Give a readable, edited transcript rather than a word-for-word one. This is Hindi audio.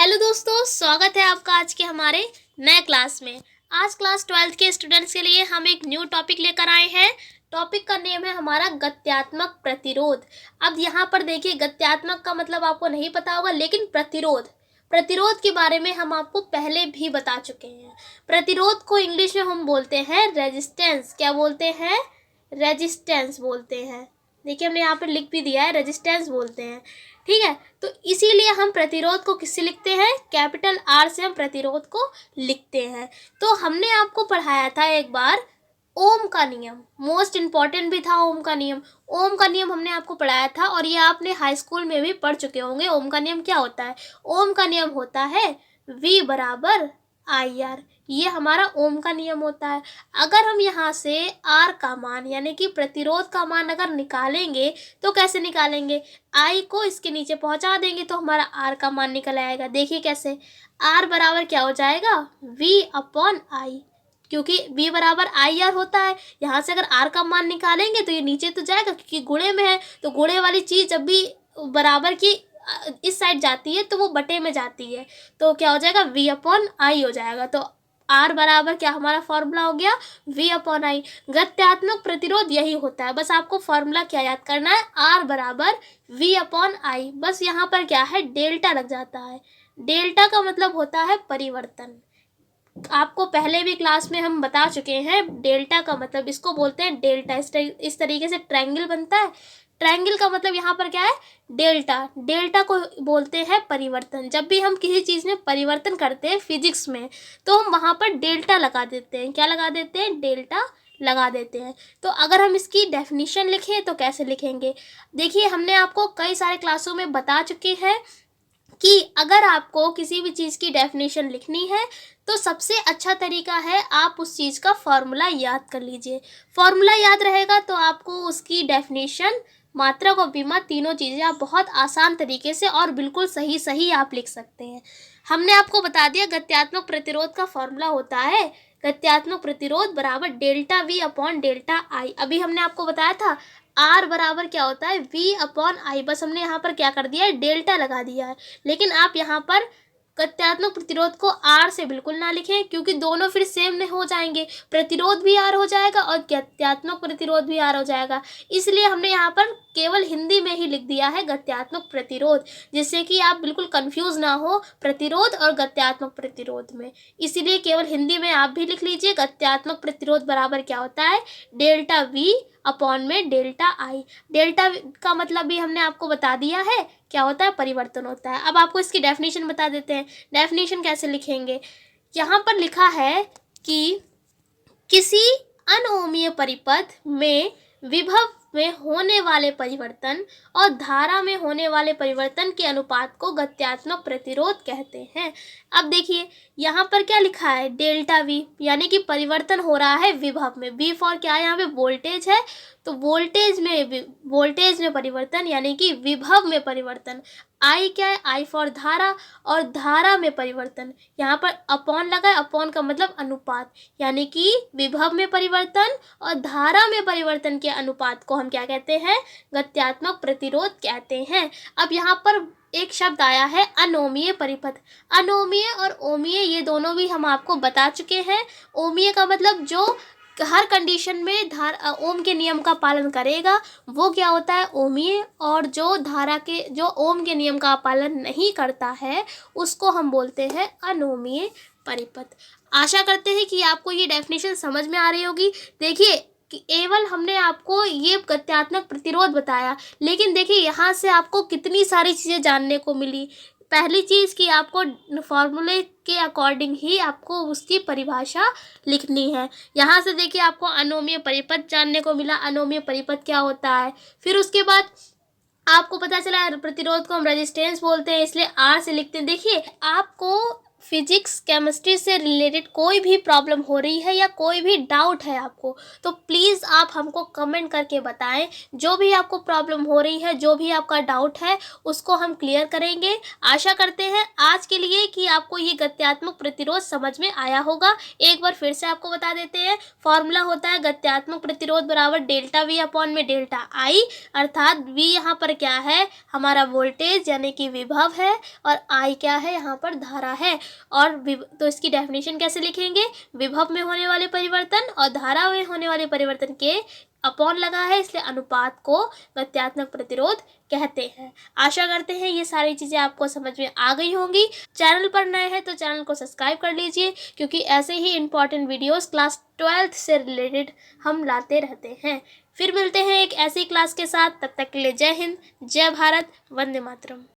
हेलो दोस्तों, स्वागत है आपका आज के हमारे नए क्लास में। आज क्लास 12th के स्टूडेंट्स के लिए हम एक न्यू टॉपिक लेकर आए हैं। टॉपिक का नेम है हमारा गत्यात्मक प्रतिरोध। अब यहाँ पर देखिए, गत्यात्मक का मतलब आपको नहीं पता होगा, लेकिन प्रतिरोध के बारे में हम आपको पहले भी बता चुके हैं। प्रतिरोध को इंग्लिश में हम बोलते हैं रेजिस्टेंस। क्या बोलते हैं? रेजिस्टेंस बोलते हैं। देखिए, हमने यहाँ पर लिख भी दिया है, रेजिस्टेंस बोलते हैं। ठीक है, तो इसीलिए हम प्रतिरोध को किससे लिखते हैं? कैपिटल आर से हम प्रतिरोध को लिखते हैं। तो हमने आपको पढ़ाया था एक बार ओम का नियम, मोस्ट इम्पॉर्टेंट भी था ओम का नियम। ओम का नियम हमने आपको पढ़ाया था और ये आपने हाई स्कूल में भी पढ़ चुके होंगे। ओम का नियम क्या होता है? ओम का नियम होता है V बराबर IR। ये हमारा ओम का नियम होता है। अगर हम यहाँ से R का मान यानी कि प्रतिरोध का मान अगर निकालेंगे तो कैसे निकालेंगे? I को इसके नीचे पहुँचा देंगे तो हमारा R का मान निकल आएगा। देखिए कैसे, R बराबर क्या हो जाएगा? V अपॉन I, क्योंकि V बराबर IR होता है। यहाँ से अगर R का मान निकालेंगे तो ये नीचे तो जाएगा, क्योंकि गुणे में है। तो गुणे वाली चीज़ जब भी बराबर की इस साइड जाती है तो वो बटे में जाती है, तो क्या हो जाएगा? V अपॉन I हो जाएगा। तो R बराबर क्या हमारा फॉर्मूला हो गया? V upon I। गत्यात्मक प्रतिरोध यही होता है। बस आपको फॉर्मूला क्या याद करना है? R बराबर V अपॉन I। बस यहाँ पर क्या है? डेल्टा लग जाता है। डेल्टा का मतलब होता है परिवर्तन। आपको पहले भी क्लास में हम बता चुके हैं डेल्टा का मतलब, इसको बोलते हैं डेल्टा। इस तरीके से ट्रायंगल बनता है। ट्रायंगल का मतलब यहाँ पर क्या है? डेल्टा। डेल्टा को बोलते हैं परिवर्तन। जब भी हम किसी चीज़ में परिवर्तन करते हैं फिजिक्स में, तो हम वहाँ पर डेल्टा लगा देते हैं। क्या लगा देते हैं? डेल्टा लगा देते हैं। तो अगर हम इसकी डेफिनेशन लिखें तो कैसे लिखेंगे? देखिए, हमने आपको कई सारे क्लासों में बता चुके हैं कि अगर आपको किसी भी चीज़ की डेफिनेशन लिखनी है तो सबसे अच्छा तरीका है आप उस चीज़ का फॉर्मूला याद कर लीजिए। फॉर्मूला याद रहेगा तो आपको उसकी डेफिनेशन, मात्रक और विमा, तीनों चीज़ें आप बहुत आसान तरीके से और बिल्कुल सही सही आप लिख सकते हैं। हमने आपको बता दिया गत्यात्मक प्रतिरोध का फॉर्मूला होता है गत्यात्मक प्रतिरोध बराबर delta V upon delta I। अभी हमने आपको बताया था R बराबर क्या होता है? V upon I। बस हमने यहाँ पर क्या कर दिया है? डेल्टा लगा दिया है। लेकिन आप यहाँ पर गत्यात्मक प्रतिरोध को R से बिल्कुल ना लिखें, क्योंकि दोनों फिर सेम नहीं हो जाएंगे। प्रतिरोध भी R हो जाएगा और गत्यात्मक प्रतिरोध भी R हो जाएगा। इसलिए हमने यहाँ पर केवल हिंदी में ही लिख दिया है गत्यात्मक प्रतिरोध, जिससे कि आप बिल्कुल कंफ्यूज ना हो प्रतिरोध और गत्यात्मक प्रतिरोध में। इसीलिए केवल हिंदी में आप भी लिख लीजिए गत्यात्मक प्रतिरोध बराबर क्या होता है? डेल्टा V अपॉन में डेल्टा I। डेल्टा का मतलब भी हमने आपको बता दिया है, क्या होता है? परिवर्तन होता है। अब आपको इसकी डेफिनेशन बता देते हैं। डेफिनेशन कैसे लिखेंगे? यहाँ पर लिखा है कि किसी अनओमीय परिपथ में विभव में होने वाले परिवर्तन और धारा में होने वाले परिवर्तन के अनुपात को गत्यात्मक प्रतिरोध कहते हैं। अब देखिए, यहाँ पर क्या लिखा है? डेल्टा V, यानी कि परिवर्तन हो रहा है विभव में। V फॉर क्या है? यहाँ पे वोल्टेज है, तो वोल्टेज में परिवर्तन यानी कि विभव में परिवर्तन। I क्या है? I फॉर धारा, और धारा में परिवर्तन। यहाँ पर अपॉन लगा है, अपॉन का मतलब अनुपात, यानी कि विभव में परिवर्तन और धारा में परिवर्तन के अनुपात को हम क्या कहते हैं? गत्यात्मक प्रतिरोध कहते हैं। अब यहाँ पर एक शब्द आया है अनोमीय परिपथ। अनोमीय और ओमीय ये दोनों भी हम आपको बता चुके हैं। ओमीय का मतलब जो हर कंडीशन में ओम के नियम का पालन करेगा वो क्या होता है? ओमीय। और जो ओम के नियम का पालन नहीं करता है उसको हम बोलते हैं अनोमीय परिपथ। आशा करते हैं कि आपको ये डेफिनेशन समझ में आ रही होगी। देखिए कि केवल हमने आपको ये गत्यात्मक प्रतिरोध बताया, लेकिन देखिए यहाँ से आपको कितनी सारी चीज़ें जानने को मिली। पहली चीज़ कि आपको फॉर्मूले के अकॉर्डिंग ही आपको उसकी परिभाषा लिखनी है। यहाँ से देखिए आपको अनोमीय परिपथ जानने को मिला, अनोमीय परिपथ क्या होता है। फिर उसके बाद आपको पता चला प्रतिरोध को हम रेजिस्टेंस बोलते हैं, इसलिए R से लिखते हैं। देखिए, आपको फिजिक्स केमिस्ट्री से रिलेटेड कोई भी प्रॉब्लम हो रही है या कोई भी डाउट है आपको, तो प्लीज़ आप हमको कमेंट करके बताएं। जो भी आपको प्रॉब्लम हो रही है, जो भी आपका डाउट है, उसको हम क्लियर करेंगे। आशा करते हैं आज के लिए कि आपको ये गत्यात्मक प्रतिरोध समझ में आया होगा। एक बार फिर से आपको बता देते हैं, फॉर्मूला होता है गत्यात्मक प्रतिरोध बराबर डेल्टा वी अपॉन में डेल्टा आई, अर्थात वी यहाँ पर क्या है, हमारा वोल्टेज यानी कि विभव है, और आई क्या है, यहाँ पर धारा है। और तो इसकी डेफिनेशन कैसे लिखेंगे, विभव में होने वाले परिवर्तन और धारा में होने वाले परिवर्तन के अपॉन लगा है, इसलिए अनुपात को गत्यात्मक प्रतिरोध कहते हैं। आशा करते हैं ये सारी चीज़ें आपको समझ में आ गई होंगी। चैनल पर नए हैं तो चैनल को सब्सक्राइब कर लीजिए, क्योंकि ऐसे ही इंपॉर्टेंट वीडियोस क्लास 12th से रिलेटेड हम लाते रहते हैं। फिर मिलते हैं एक ऐसी क्लास के साथ, तब तक के लिए जय हिंद, जय भारत, वंदे मातरम।